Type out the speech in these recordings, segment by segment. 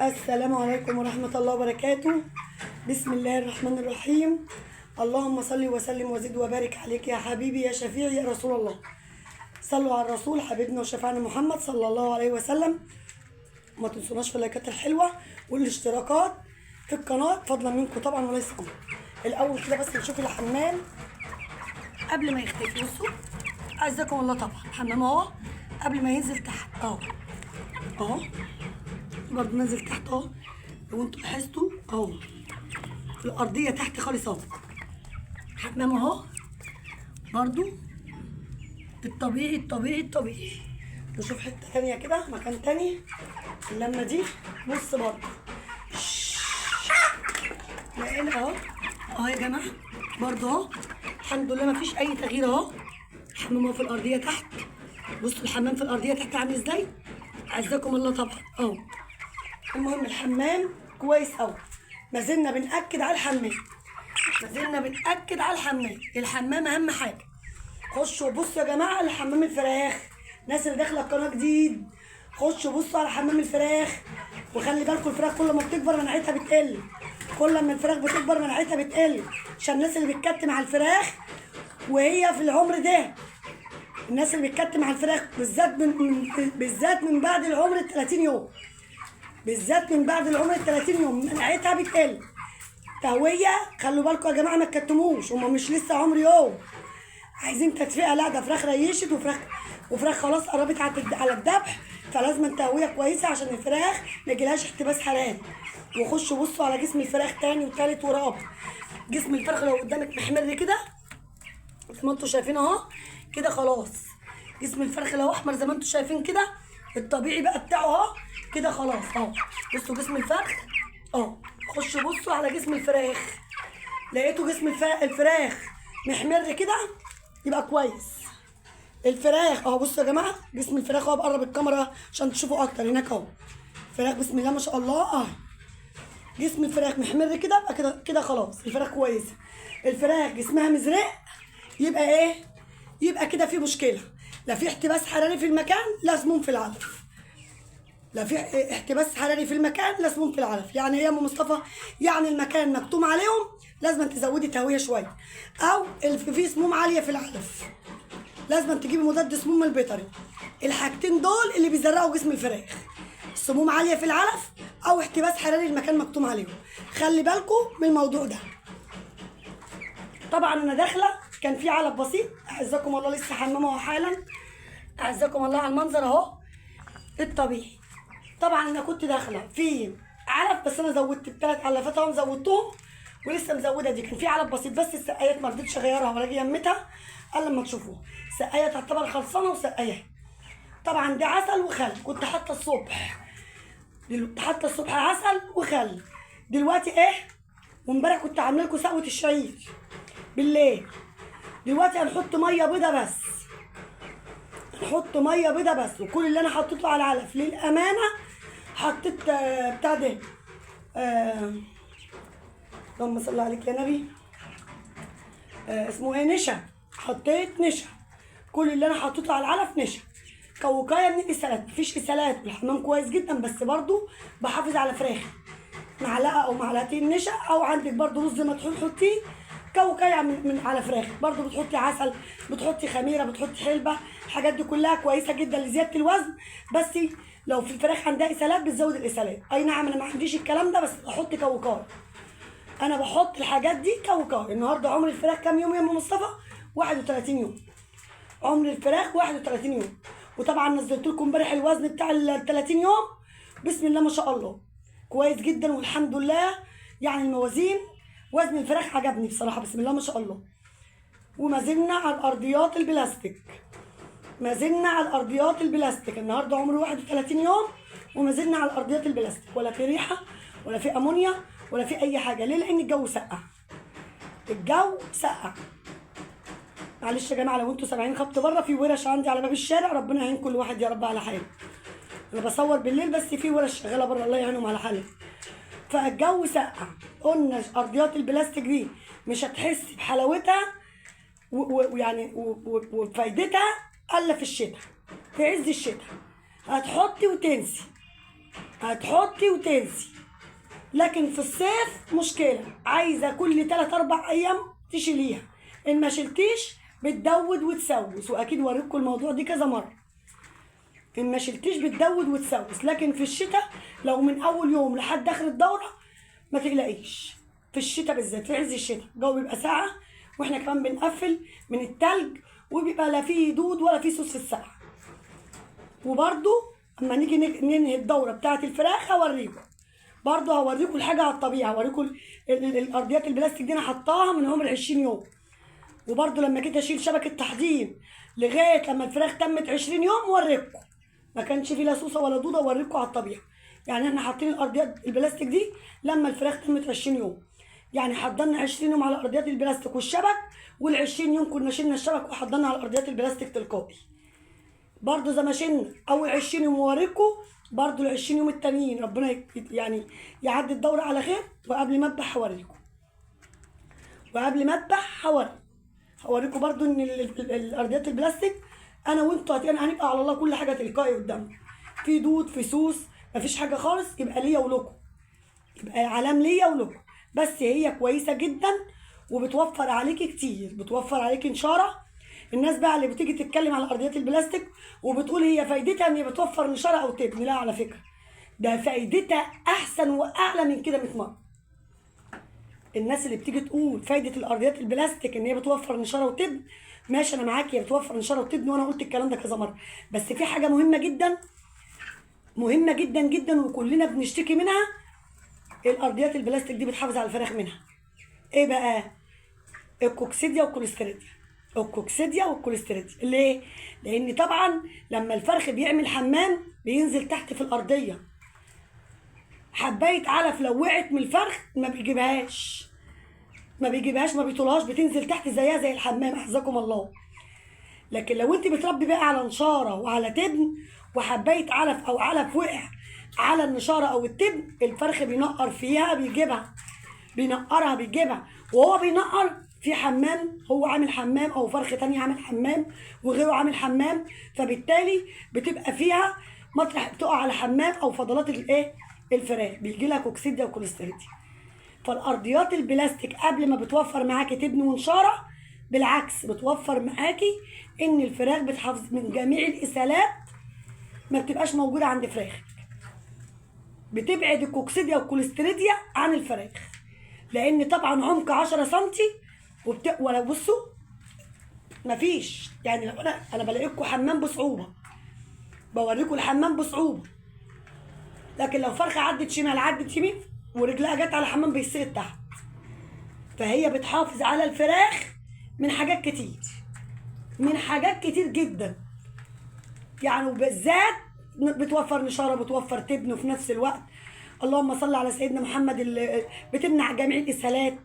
السلام عليكم ورحمة الله وبركاته. بسم الله الرحمن الرحيم. اللهم صل وسلم وزد وبارك عليك يا حبيبي يا شفيعي يا رسول الله. صلوا على الرسول حبيبنا وشفعنا محمد صلى الله عليه وسلم. ما تنسوناش في اللايكات الحلوة والاشتراكات في القناة فضلا منكم طبعا وليس امر. الاول كده بس نشوف الحمام قبل ما يختفي. بصوا اعزكم الله، طبعا الحمام اهو قبل ما ينزل تحت اهو برضه نازل تحت اهو. لو انتوا لاحظتوا اهو الارضيه تحت خالص اهو. حمام اهو برضه الطبيعي. نشوف حته تانيه كده، مكان تاني. اللمه دي بص برضه لقينا اهو يا جماعه برضه اهو. الحمد لله مفيش اي تغيير اهو. الحمام اهو في الارضيه تحت. بصوا الحمام في الارضيه تحت عامل ازاي. اعزكم الله طبعا اهو. المهم الحمام كويس قوي. ما زلنا بنأكد على الحمام. الحمام اهم حاجه. خشوا بصوا يا جماعه على حمام الفراخ. الناس اللي داخله القناه جديد خشوا بصوا على حمام الفراخ. وخلي بالكم الفراخ كل ما بتكبر مناعتها بتقل. كل ما الفراخ بتكبر مناعتها بتقل، عشان الناس اللي بتكتم على الفراخ وهي في العمر ده. الناس اللي بتكتم على الفراخ بالذات من بعد العمر ال 30 يوم. مناعتها بتقل. تهويه خلوا بالكم يا جماعه، ما تكتموش. هما مش لسه عمر يوم عايزين تدفئه، لا ده فراخ ريشت وفراخ خلاص قربت على الذبح. فلازم تهويه كويسه عشان الفراخ ما يجيلهاش احتباس حراري. وخشوا بصوا على جسم الفراخ تاني وتالت ورابع. جسم الفرخ لو قدامك محمر كده زي ما انتوا شايفين اهو كده خلاص. جسم الفرخ لو احمر زي ما انتوا شايفين كده الطبيعي بقى بتاعه اهو كده خلاص اهو. بصوا جسم الفرخ اهو. خشوا بصوا على جسم الفراخ. لقيتوا جسم الفراخ محمر كده يبقى كويس. الفراخ اهو. بصوا يا جماعه جسم الفراخ اهو. بقرب الكاميرا عشان تشوفوا اكتر. هناك اهو فراخ بسم الله ما شاء الله اهو. جسم الفراخ محمر كده يبقى كده خلاص الفراخ كويسه. الفراخ جسمها مزرق يبقى ايه؟ يبقى كده في مشكله. لا في احتباس حراري في المكان لا سموم في العلف. يعني ايه يا ام مصطفى؟ يعني المكان مكتوم عليهم لازم تزودي تهويه شويه، او في سموم عاليه في العلف لازم تجيبي مضاد سموم من البيطري. الحاجتين دول اللي بيزرعوا جسم الفراخ. سموم عاليه في العلف او احتباس حراري المكان مكتوم عليهم. خلي بالكم من الموضوع ده. طبعا انا داخله كان في علف بسيط. اعزكم الله لسه حمامه حالا. اعزكم الله على المنظر اهو الطبيعي. طبعا انا كنت داخله في علف بس انا زودت الثلاث علفات اهو زودتهم ولسه مزوده. دي كان في علف بسيط بس السقايات ما رضيتش اغيرها ولا اجي يمتها الا لما تشوفوها. السقايه تعتبر خلصانه وسقايه. طبعا ده عسل وخل. كنت حاطه الصبح عسل وخل. دلوقتي ايه؟ وامبارح كنت عامله لكم سقوه الشعير بالليل. دلوقتي هنحط ميه بيضه بس. وكل اللي انا حطيته على العلف للامانه حطيت بتاع ده اللهم صل عليك يا نبي. اسمه ايه؟ نشا. حطيت نشا. كل اللي انا حطيته على العلف نشا. كوكايه من الاسهالات. مفيش اسهالات. الحمام كويس جدا بس برضو بحافظ على فراخي. معلقه او معلقتين نشا، او عندك برضو رز مطحون حطيه. كوكايه من على فراخك. برضو بتحطي عسل، بتحطي خميره، بتحطي حلبه. الحاجات دي كلها كويسه جدا لزياده الوزن. بس لو في الفراخ عندها اسهالات بتزود الاسهالات. اي نعم انا ما عنديش الكلام ده بس بحط كوكايه. انا بحط الحاجات دي كوكايه. النهارده عمر الفراخ كام يوم يا ام مصطفى؟ 31 يوم. عمر الفراخ 31 يوم. وطبعا نزلت لكم امبارح الوزن بتاع ال 30 يوم. بسم الله ما شاء الله كويس جدا والحمد لله. يعني الموازين وزن الفراخ عجبني بصراحه بسم الله ما شاء الله. وما زلنا على الارضيات البلاستيك. النهارده عمره 31 يوم وما زلنا على الارضيات البلاستيك. ولا في ريحه ولا في امونيا ولا في اي حاجه. ليه؟ لان الجو سقع. معلش يا جماعه لو انتوا سامعين خبط بره. في ورش عندي على باب الشارع. ربنا يعين كل واحد يا رب على حاله. انا بصور بالليل بس في ورش شغاله بره الله يعينهم على حالهم. فالجو سقع. قلنا ارضيات البلاستيك دي مش هتحس بحلاوتها ويعني وفايدتها الا في الشتاء. في عز الشتاء هتحطي وتنسي. هتحطي وتنسي. لكن في الصيف مشكله، عايزه كل 3 4 ايام تشيليها، ان ما شلتيش بتدود وتسوس، واكيد وريتكم الموضوع دي كذا مره. ان ما شلتيش بتدود وتسوس. لكن في الشتاء لو من اول يوم لحد اخر الدوره ما تقلقيش. في الشتاء بالذات، في عز الشتاء الجو بيبقى ساقعه، واحنا كمان بنقفل من التلج، وبيبقى لا فيه دود ولا فيه سوس في الساعه. وبرده اما نيجي ننهي الدوره بتاعه الفراخ هوريكم، برضه هوريكم الحاجه على الطبيعه، هوريكم الارضيات البلاستيك دي انا حطاها من عمر 20 يوم. وبرده لما جيت اشيل شبكه تحضير لغايه لما الفراخ تمت 20 يوم وريكم، ما كانش فيه لا سوسه ولا دوده، وريكم على الطبيعه. يعني احنا حاطين الارضيات البلاستيك دي لما الفراخ تمت 20 يوم، يعني حضرنا 20 يوم على ارضيات البلاستيك والشبك، وال20 يوم كنا شلنا الشبك وحضرنا على ارضيات البلاستيك تلقائي. برضه زي ما شلنا اول 20 يوم ووريكم، برضه ال20 يوم التانيين ربنا يعني يعدي الدوره على خير. وقبل ما اذبح هوريكم، هوريكم برضه ان الارضيات البلاستيك انا وانتوا هنبقى على الله كل حاجه تلقائي قدامنا. في دود، في سوس، مفيش حاجه خالص، يبقى ليا ولكم، يبقى علام ليا ولكم. بس هي كويسه جدا وبتوفر عليكي كتير، بتوفر عليكي نشاره. الناس بقى اللي بتيجي تتكلم على ارضيات البلاستيك وبتقول هي فايدتها ان هي بتوفر نشاره او تبني، لا على فكره ده فايدتها احسن واعلى من كده 100 مره. الناس اللي بتيجي تقول فايده الارضيات البلاستيك ان هي بتوفر نشاره وتبني، ماشي انا معاكي، هي بتوفر نشاره وتبني وانا قلت الكلام ده كذا مره، بس في حاجه مهمه جدا، مهمه جدا جدا وكلنا بنشتكي منها. الارضيات البلاستيك دي بتحافظ على الفراخ منها. ايه بقى؟ الكوكسيديا والكوليستيريديا. الكوكسيديا والكوليستيريديا ليه؟ لان طبعا لما الفرخ بيعمل حمام بينزل تحت في الارضيه، حبايه علف لو وقعت من الفرخ ما بيجيبهاش ما بيطولهاش، بتنزل تحت زيها زي الحمام، احفظكم الله. لكن لو انت بتربي بقى على نشاره وعلى تبن، وحبايه علف او علف وقع على النشاره او التبن، الفرخ بينقر فيها بيجيبها، وهو بينقر في حمام، هو عامل حمام او فرخ تاني عامل حمام وغيره عامل حمام، فبالتالي بتبقى فيها مطرح بتقع على حمام او فضلات الفراخ، بيجي لها كوكسيديا وكوليستيريديا. فالارضيات البلاستيك قبل ما بتوفر معاكي تبن ونشاره، بالعكس بتوفر معاكي ان الفراخ بتحافظ من جميع الاسهالات، ما بتبقاش موجوده عند فراخك. بتبعد الكوكسيديا والكوليستيريديا عن الفراخ، لان طبعا عمق 10 سم ولا بصوا مفيش، يعني لو انا بلاقيكم حمام بصعوبه، بوريكم الحمام بصعوبه، لكن لو فرخه عدت شمال عدت يمين ورجلها جت على الحمام بيسقط تحت. فهي بتحافظ على الفراخ من حاجات كتير جدا، يعني وبالذات بتوفر نشاره، بتوفر تبن، وفي نفس الوقت اللهم صل على سيدنا محمد اللي بتمنع جميع الاسهالات،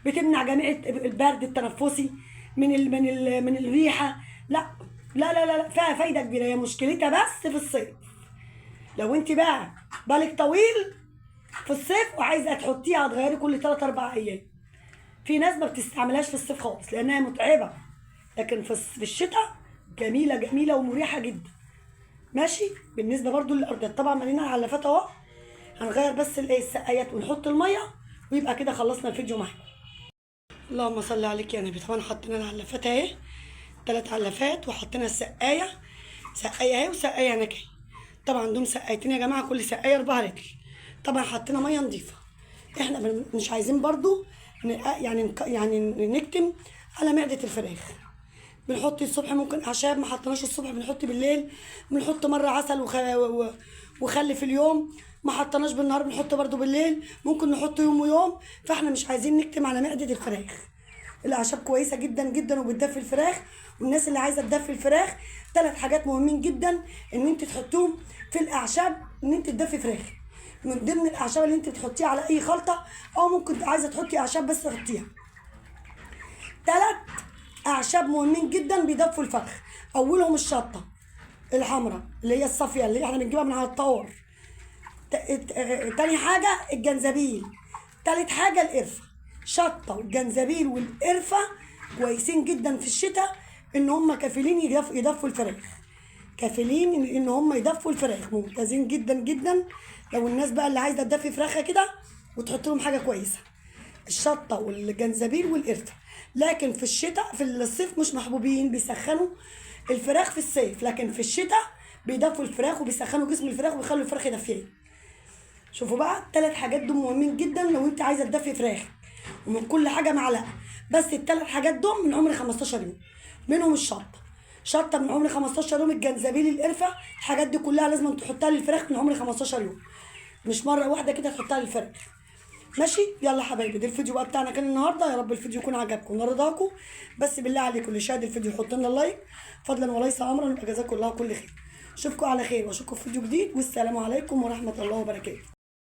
بتمنع جميع البرد التنفسي من الريحه. لا لا لا لا فيها فايده كبيره. هي مشكلتها بس في الصيف، لو انت بقى بالك طويل في الصيف وعايزه تحطيها هتغيري كل 3 4 ايام. في ناس ما بتستعملهاش في الصيف خالص لانها متعبه، لكن في الشتاء جميله ومريحه جدا. ماشي. بالنسبه برضو للارضيات طبعا مالينا العلافات اهو، هنغير بس السقايات ونحط الميه ويبقى كده خلصنا الفيديو معاكم. اللهم صل عليك يا نبي. طبعا حطينا العلافات اهي، 3 علافات، وحطينا سقايه اهي وسقايه هناك اهي. طبعا دول سقايتين يا جماعه، كل سقايه 4 لتر. طبعا حطينا ميه نظيفه، احنا مش عايزين برضو يعني نكتم على معده الفراخ. بنحط الصبح ممكن اعشاب، ما حطيناش الصبح بنحط بالليل، بنحط مره عسل وخل في اليوم، ما حطيناش بالنهار بنحط برضو بالليل، ممكن نحط يوم ويوم. فاحنا مش عايزين نكتم على معده الفراخ. الاعشاب كويسه جدا جدا وبتدفي الفراخ. والناس اللي عايزه تدفي الفراخ 3 حاجات مهمين جدا ان انت تحطوهم في الاعشاب ان انت تدفي فراخ. من ضمن الاعشاب اللي انت بتحطيها على اي خلطه، او ممكن عايزه تحطي اعشاب بس تحطيها. 3 اعشاب مهمين جدا بيدفوا الفرخ. اولهم الشطه الحمراء اللي هي الصافيه اللي احنا بنجيبها من على الطور. تاني حاجه الجنزبيل. تالت حاجه القرفه. شطه والجنزبيل والقرفه كويسين جدا في الشتاء ان هم كفيلين يدفوا الفراخ. كافلين ان هم يدفوا الفراخ، ممتازين جدا جدا. لو الناس بقى اللي عايزه تدفي فراخها كده وتحط لهم حاجه كويسه، الشطه والجنزبيل والقرفه. لكن في الشتاء، في الصيف مش محبوبين، بيسخنوا الفراخ في الصيف، لكن في الشتاء بيدفوا الفراخ وبيسخنوا جسم الفراخ وبيخلوا الفراخ دافيه. شوفوا بقى الثلاث حاجات دول مهمين جدا لو انت عايزه تدفي فراخ، ومن كل حاجه معلقه. بس الثلاث حاجات دول من عمر 15 يوم، منهم شطه من عمر 15 يوم، الجنزبيل، القرفه، الحاجات دي كلها لازم تحطها للفراخ من عمر 15 يوم، مش مره واحده كده تحطها للفراخ. ماشي، يلا حبايبي، ده الفيديو بقى بتاعنا كان النهارده. يا رب الفيديو يكون عجبكم ورضاكم. بس بالله عليكم اللي شاهد الفيديو يحط لنا اللايك فضلا وليس امرا، يبقى جزاكم الله كل خير. اشوفكم على خير واشوفكم في فيديو جديد، والسلام عليكم ورحمه الله وبركاته.